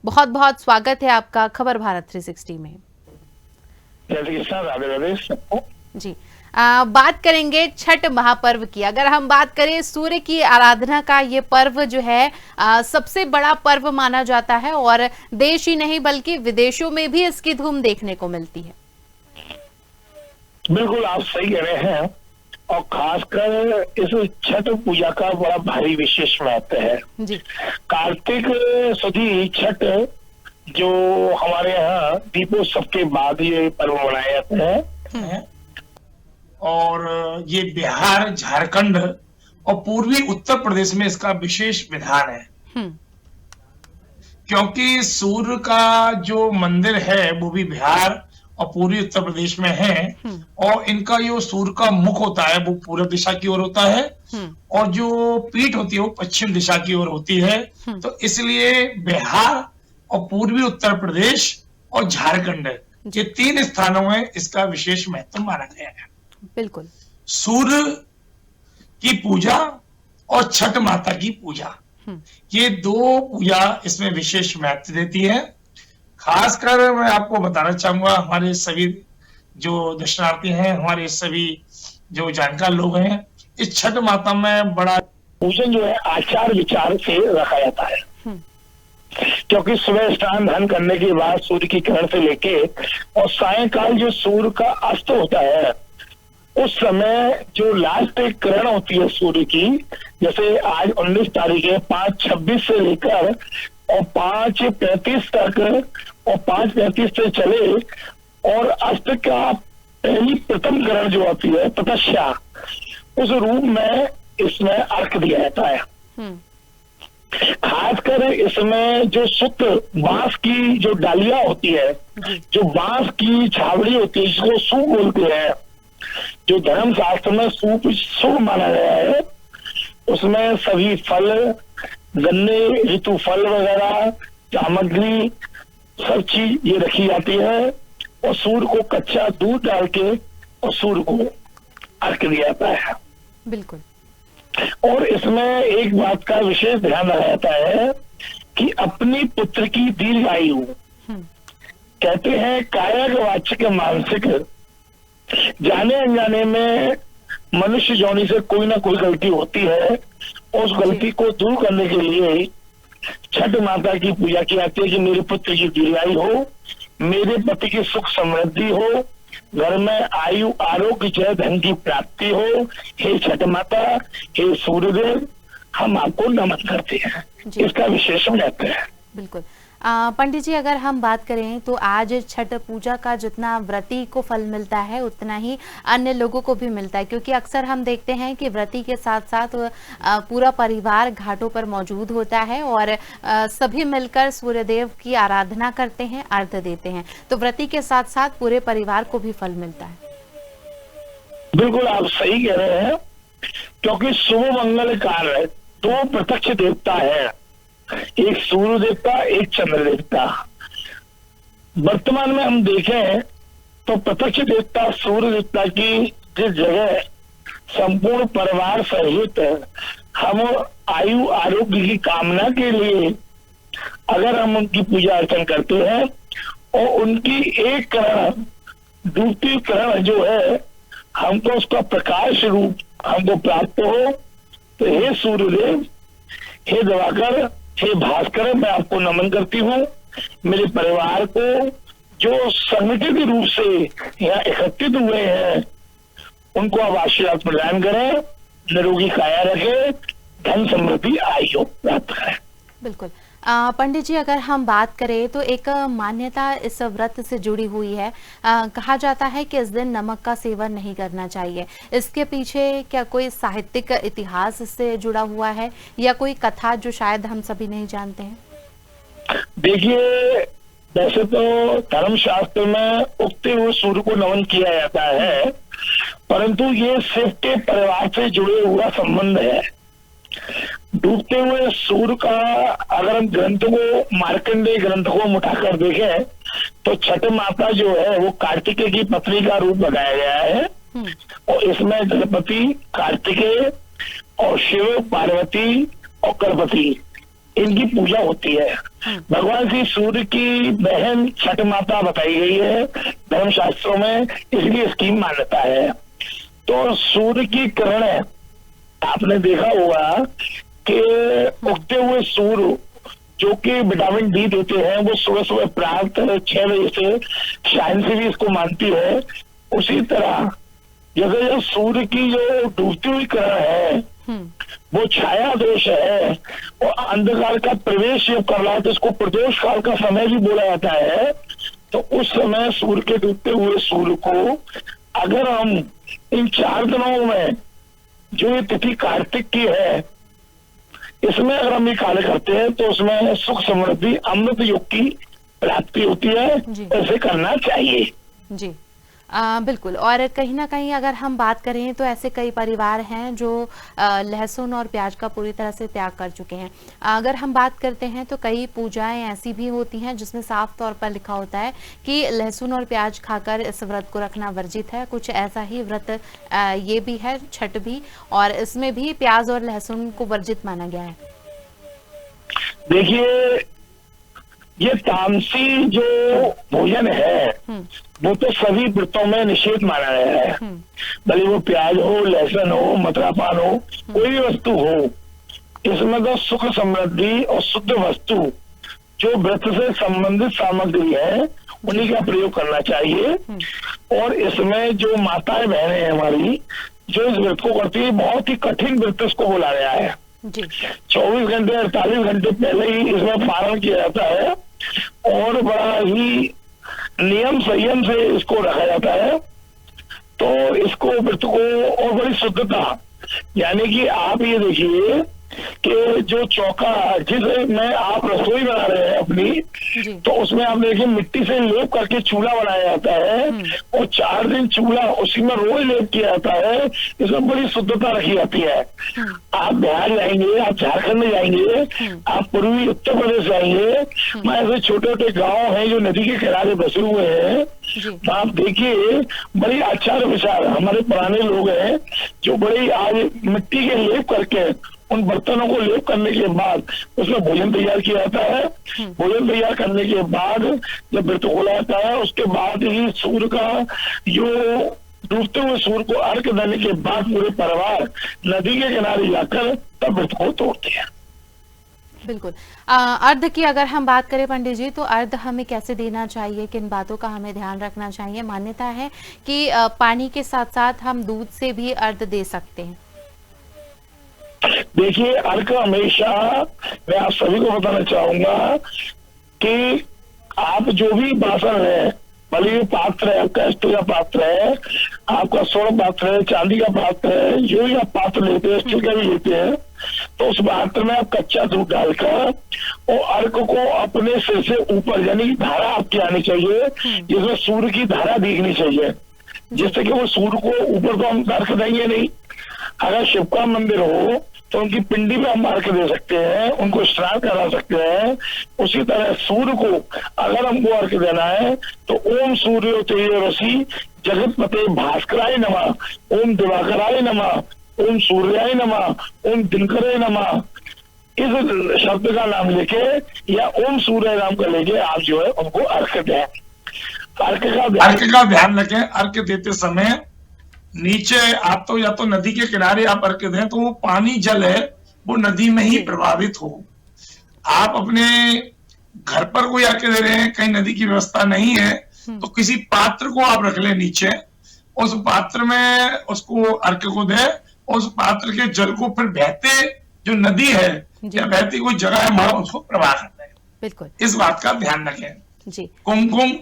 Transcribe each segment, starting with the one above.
बहुत बहुत स्वागत है आपका खबर भारत 360 में। राधे राधे सबको। जी, बात करेंगे छठ महापर्व की। अगर हम बात करें सूर्य की आराधना का, ये पर्व जो है सबसे बड़ा पर्व माना जाता है और देश ही नहीं बल्कि विदेशों में भी इसकी धूम देखने को मिलती है। बिल्कुल आप सही कह रहे हैं और खासकर इस छठ पूजा का बड़ा भारी विशेष महत्व है जी। कार्तिक सुदी छठ जो हमारे यहाँ दीपोत्सव के बाद ये पर्व मनाया जाता है और ये बिहार, झारखंड और पूर्वी उत्तर प्रदेश में इसका विशेष विधान है क्योंकि सूर्य का जो मंदिर है वो भी बिहार और पूर्वी उत्तर प्रदेश में है और इनका जो सूर्य का मुख होता है वो पूर्व दिशा की ओर होता है और जो पीठ होती है वो पश्चिम दिशा की ओर होती है। तो इसलिए बिहार और पूर्वी उत्तर प्रदेश और झारखंड ये 3 स्थानों में इसका विशेष महत्व माना गया है। बिल्कुल। सूर्य की पूजा और छठ माता की पूजा, ये 2 पूजा इसमें विशेष महत्व देती है। खासकर मैं आपको बताना चाहूंगा, हमारे सभी जो दर्शनार्थी हैं, हमारे सभी जो जानकार लोग हैं, इस छठ माता में बड़ा पूजन जो है आचार विचार से रखा जाता है क्योंकि सुबह स्नान ध्यान करने के बाद सूर्य की किरण से लेके और सायंकाल जो सूर्य का अस्त होता है उस समय जो लास्ट एक किरण होती है सूर्य की, जैसे आज 19 तारीख है, 5:26 से लेकर और 5:35 तक और 5:35 से चले और अस्त का पहली प्रथम किरण जो होती है तपस्या, उस रूप में इसमें अर्घ दिया जाता है। खासकर इसमें जो शुद्ध बांस की जो डालियां होती है, जो बांस की छावड़ी होती है जिसको सूप बोलते हैं, जो धर्म शास्त्र में सूप शुभ माना गया है, उसमें सभी फल, गन्ने, ऋतु फल वगैरह सामग्री सब चीज ये रखी जाती है और सूर्य को कच्चा दूध डाल के और सूर्य को अर्घ दिया जाता है। बिल्कुल। और इसमें एक बात का विशेष ध्यान रखा जाता है कि अपनी पुत्र की दीर्घायु, कहते हैं कायक वाचक मानसिक, जाने अनजाने में मनुष्य योनि से कोई ना कोई गलती होती है, उस गलती को दूर करने के लिए छठ माता की पूजा की जाती है कि मेरे पुत्र की दीर्घायु हो, मेरे पति की सुख समृद्धि हो, घर में आयु आरोग्य जय धन की प्राप्ति हो। हे छठ माता, हे सूर्यदेव, हम आपको नमन करते हैं। इसका विशेष महत्व है। बिल्कुल। पंडित जी, अगर हम बात करें तो आज छठ पूजा का जितना व्रती को फल मिलता है उतना ही अन्य लोगों को भी मिलता है, क्योंकि अक्सर हम देखते हैं कि व्रती के साथ साथ पूरा परिवार घाटों पर मौजूद होता है और सभी मिलकर सूर्यदेव की आराधना करते हैं, अर्घ्य देते हैं। तो व्रती के साथ साथ पूरे परिवार को भी फल मिलता है। बिल्कुल आप सही कह रहे हैं क्योंकि शुभ मंगल कार्य 2 प्रत्यक्ष देवता है, एक सूर्य देवता, एक चंद्र देवता। वर्तमान में हम देखें तो प्रत्यक्ष देवता सूर्य देवता की जिस जगह संपूर्ण परिवार सहित हम आयु आरोग्य की कामना के लिए अगर हम उनकी पूजा अर्चना करते हैं और उनकी एक किरण दूसरी किरण जो है हमको उसका प्रकाश रूप हमको प्राप्त हो, तो हे सूर्यदेव, हे दिवाकर, हे भास्कर, मैं आपको नमन करती हूँ। मेरे परिवार को जो संगठित रूप से यहाँ एकत्रित हुए हैं उनको आप आशीर्वाद प्रदान करें, निरोगी काया रखे, धन समृद्धि आयु प्राप्त करें। बिल्कुल। पंडित जी, अगर हम बात करें तो एक मान्यता इस व्रत से जुड़ी हुई है। कहा जाता है कि इस दिन नमक का सेवन नहीं करना चाहिए। इसके पीछे क्या कोई साहित्यिक इतिहास इससे जुड़ा हुआ है या कोई कथा जो शायद हम सभी नहीं जानते हैं? देखिए, वैसे तो धर्मशास्त्र में उगते हुए सूर्य को नमन किया जाता है, परंतु ये शिव के परिवार से जुड़े हुआ संबंध है। डूबते हुए सूर्य का अगर हम ग्रंथ को, मार्कंडेय ग्रंथ को उठाकर देखें तो छठ माता जो है वो कार्तिकेय की पत्नी का रूप बताया गया है और इसमें गणपति, कार्तिकेय और शिव, पार्वती और गणपति इनकी पूजा होती है। भगवान श्री सूर्य की बहन छठ माता बताई गई है धर्म शास्त्रों में, इसलिए इसकी मान्यता है। तो सूर्य की किरणें आपने देखा होगा कि उगते हुए सूर्य जो कि विटामिन डी देते हैं, वो सुबह सुबह प्रातः 6 बजे से साइंस भी इसको मानती है। उसी तरह जैसे जो सूर्य की जो डूबती हुई किरण है वो छाया दोष है और अंधकार का प्रवेश जब कर रहा है तो इसको प्रदोष काल का समय भी बोला जाता है। तो उस समय सूर्य के डूबते हुए सूर्य को अगर हम इन 4 दिनों में, जो ये तिथि कार्तिक की है, इसमें अगर हम ये कार्य करते हैं तो उसमें सुख समृद्धि अमृत योग की प्राप्ति होती है। ऐसे करना चाहिए जी। बिल्कुल। और कहीं ना कहीं अगर हम बात करें तो ऐसे कई परिवार हैं जो लहसुन और प्याज का पूरी तरह से त्याग कर चुके हैं। अगर हम बात करते हैं तो कई पूजाएं ऐसी भी होती हैं जिसमें साफ तौर पर लिखा होता है कि लहसुन और प्याज खाकर इस व्रत को रखना वर्जित है। कुछ ऐसा ही व्रत ये भी है, छठ भी, और इसमें भी प्याज और लहसुन को वर्जित माना गया है। देखिए, ये तामसी जो भोजन है वो तो सभी व्रतों में निषेध माना गया है। भले वो प्याज हो, लहसुन हो, मथुरा पान हो, कोई भी वस्तु हो, इसमें तो सुख समृद्धि और शुद्ध वस्तु जो व्रत से संबंधित सामग्री है उन्हीं का प्रयोग करना चाहिए। और इसमें जो माताएं बहनें हैं हमारी जो इस व्रत को करती है, बहुत ही कठिन व्रत इसको बोला गया है। 24 घंटे 48 घंटे पहले ही इसमें पारण किया जाता है और बड़ा ही नियम संयम से इसको रखा जाता है। तो इसको व्रत को और बड़ी शुद्धता, यानी कि आप ये देखिए कि जो चौका जिसमें आप रसोई बना रहे हैं अपनी, तो उसमें आप देखिए मिट्टी से लेप करके चूल्हा बनाया जाता है और 4 दिन चूल्हा उसी में रोज लेप किया जाता है। इसमें बड़ी शुद्धता रखी जाती है। आप बिहार जाएंगे, आप झारखंड में जाएंगे, आप पूर्वी उत्तर प्रदेश जाएंगे, वहाँ ऐसे छोटे छोटे गाँव हैं जो नदी के किनारे बसे हुए हैं, तो आप देखिए बड़ी आचार विचार हमारे पुराने लोग हैं जो बड़ी आज मिट्टी के लेप करके उन बर्तनों को लेप करने के बाद उसमें भोजन तैयार किया जाता है। भोजन तैयार करने के बाद जब व्रत खोला जाता है उसके बाद ही सूर्य का जो डूबते हुए सूर्य को अर्घ देने के बाद पूरे परिवार नदी के किनारे जाकर तब व्रत को तोड़ते हैं। बिल्कुल। अर्घ की अगर हम बात करें पंडित जी, तो अर्घ हमें कैसे देना चाहिए, किन बातों का हमें ध्यान रखना चाहिए? मान्यता है कि पानी के साथ साथ हम दूध से भी अर्घ दे सकते हैं। देखिए, अर्घ हमेशा मैं आप सभी को बताना चाहूंगा कि आप जो भी बासन है, भले ये पात्र है, आपका स्टील का पात्र है, आपका स्वर्ण पात्र है, चांदी का पात्र है, जो भी आप पात्र लेते हैं, स्टील का भी लेते हैं, तो उस पात्र में आप कच्चा दूध डालकर और अर्घ को अपने सिर से ऊपर, यानी कि धारा आपकी आनी चाहिए जिसमें सूर्य की धारा दिखनी चाहिए, जिससे कि वो सूर्य को ऊपर तो हम अर्घ देंगे नहीं। अगर शिव का मंदिर हो तो उनकी पिंडी में हम अर्घ दे सकते हैं, उनको स्नान करा सकते हैं। उसी तरह सूर्य को अगर हमको अर्घ देना है तो ओम सूर्य तेजस्वी जगतपते भास्कराय नमः, ओम दिवाकराय नमः, ओम सूर्याय नमः, ओम दिनकराय नमः, इस शब्द का नाम लेके या ओम सूर्य नाम का लेके आप जो है उनको अर्घ दें। अर्घ का ध्यान रखें। अर्घ देते समय नीचे आप तो या तो नदी के किनारे आप अर्घ दें तो वो पानी जल है वो नदी में ही प्रभावित हो। आप अपने घर पर कोई अर्घ दे रहे हैं, कहीं नदी की व्यवस्था नहीं है, तो किसी पात्र को आप रख लें नीचे, उस पात्र में उसको अर्घ को दे, उस पात्र के जल को फिर बहते जो नदी है या बहती कोई जगह है वहां उसको प्रवाह करते हैं। बिल्कुल, इस बात का ध्यान रखें जी। कुमकुम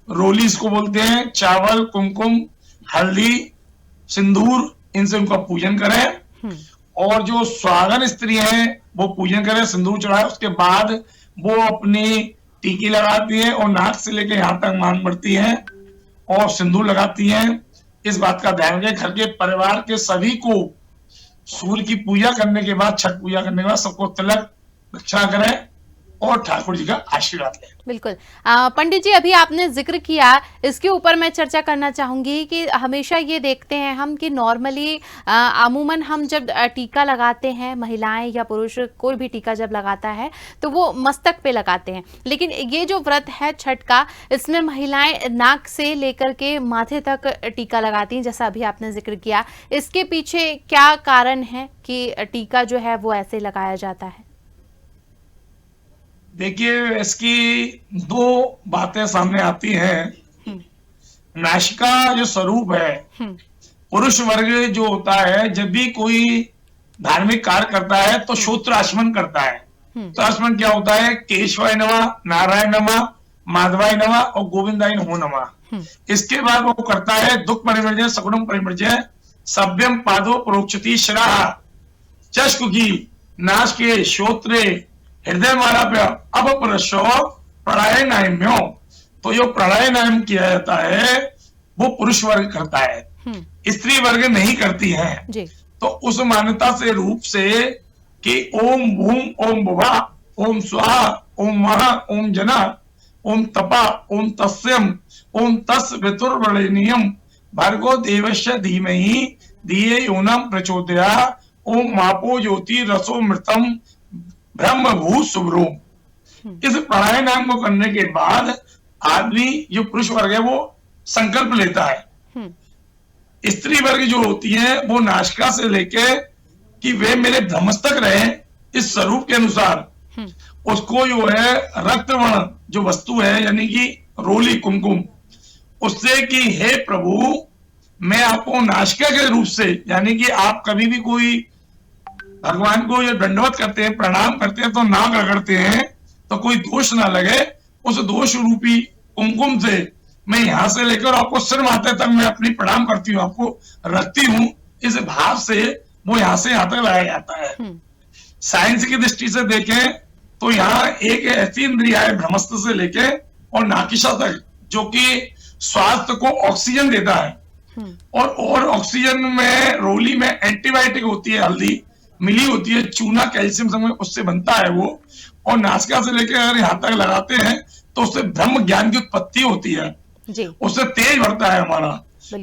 रोली इसको बोलते हैं, चावल, कुमकुम, हल्दी, सिंदूर, इनसे उनका पूजन करें। और जो सुहागन स्त्री हैं वो पूजन करें, सिंदूर चढ़ाए, उसके बाद वो अपनी टीकी लगाती है और नाक से लेकर यहाँ तक मांग बढ़ती है और सिंदूर लगाती हैं। इस बात का ध्यान रखें। घर के परिवार के सभी को सूर्य की पूजा करने के बाद, छठ पूजा करने के बाद सबको तिलक दक्षिणा करें और ठाकुर जी का आशीर्वाद लें। बिल्कुल। पंडित जी, अभी आपने जिक्र किया, इसके ऊपर मैं चर्चा करना चाहूंगी कि हमेशा ये देखते हैं हम कि नॉर्मली अमूमन हम जब टीका लगाते हैं, महिलाएं या पुरुष कोई भी टीका जब लगाता है तो वो मस्तक पे लगाते हैं, लेकिन ये जो व्रत है छठ का, इसमें महिलाएं नाक से लेकर के माथे तक टीका लगाती हैं, जैसा अभी आपने जिक्र किया। इसके पीछे क्या कारण है कि टीका जो है वो ऐसे लगाया जाता है? देखिए, इसकी दो बातें सामने आती हैं। नासिका जो स्वरूप है, पुरुष वर्ग जो होता है, जब भी कोई धार्मिक कार्य करता है तो श्रोत्राचमन करता है। तो आचमन क्या होता है? केशवाय नमः, नारायण नमः, माधवाय नमः और गोविंदाय नमो नमः। इसके बाद वो करता है दुख परिमर्जय, सगुणम परिमर्जय, सभ्यम पादो प्रोक्षति शिराः, चक्षुषी, नासिके, श्रोत्रे, हृदय मालाप्य अपप्रशो प्राणायाम्यो। तो जो प्राणायाम किया जाता है वो पुरुष वर्ग करता है, स्त्री वर्ग नहीं करती है। जी। तो उस मान्यता से रूप से कि ओम भूम ओम भुवा ओम स्वाहा ओम महा ओम जना ओम तपा ओम तस्यम ओम तस् वितुर्वरेण्यम भर्गो देवस्य धीमहि धिये योनम प्रचोदया ओम मापो ज्योति रसो मृतम ब्रह्म भू शुभ्रोम। इस प्राणायाम को करने के बाद आदमी जो पुरुष वर्ग है वो संकल्प लेता है। स्त्री वर्ग जो होती है वो नासिका से लेके कि वे मेरे ब्रह्मस्तक रहे इस स्वरूप के अनुसार, उसको जो है रक्तवर्ण जो वस्तु है यानी कि रोली कुमकुम, उससे कि हे प्रभु मैं आपको नासिका के रूप से, यानी कि आप कभी भी कोई भगवान को ये दंडवत करते हैं, प्रणाम करते हैं तो नाक रगड़ते हैं तो कोई दोष ना लगे, उस दोष रूपी कुमकुम से मैं यहां से लेकर आपको सिर माथे तक मैं अपनी प्रणाम करती हूँ, आपको रखती हूँ, इस भाव से वो यहां से यहां तक लाया जाता है। साइंस की दृष्टि से देखें तो यहाँ एक ऐसी इंद्रिया है ब्रह्मस्त्र से लेके और नाकिशा तक जो कि स्वास्थ्य को ऑक्सीजन देता है। और ऑक्सीजन में रोली में एंटीबायोटिक होती है, हल्दी मिली होती है, चूना कैल्शियम संग उससे बनता है वो, और नासिका से लेकर अगर यहाँ तक लगाते हैं तो उससे ब्रह्म ज्ञान की उत्पत्ति होती है जी। उससे तेज बढ़ता है हमारा।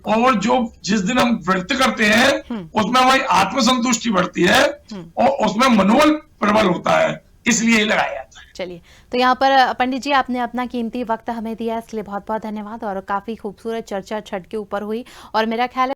और जो जिस दिन हम व्रत करते हैं उसमें हमारी आत्मसंतुष्टि बढ़ती है और उसमें मनोबल प्रबल होता है, इसलिए लगाया जाता है। चलिए, तो यहाँ पर पंडित जी आपने अपना कीमती वक्त हमें दिया, इसलिए बहुत बहुत धन्यवाद। और काफी खूबसूरत चर्चा छठ के ऊपर हुई और मेरा ख्याल है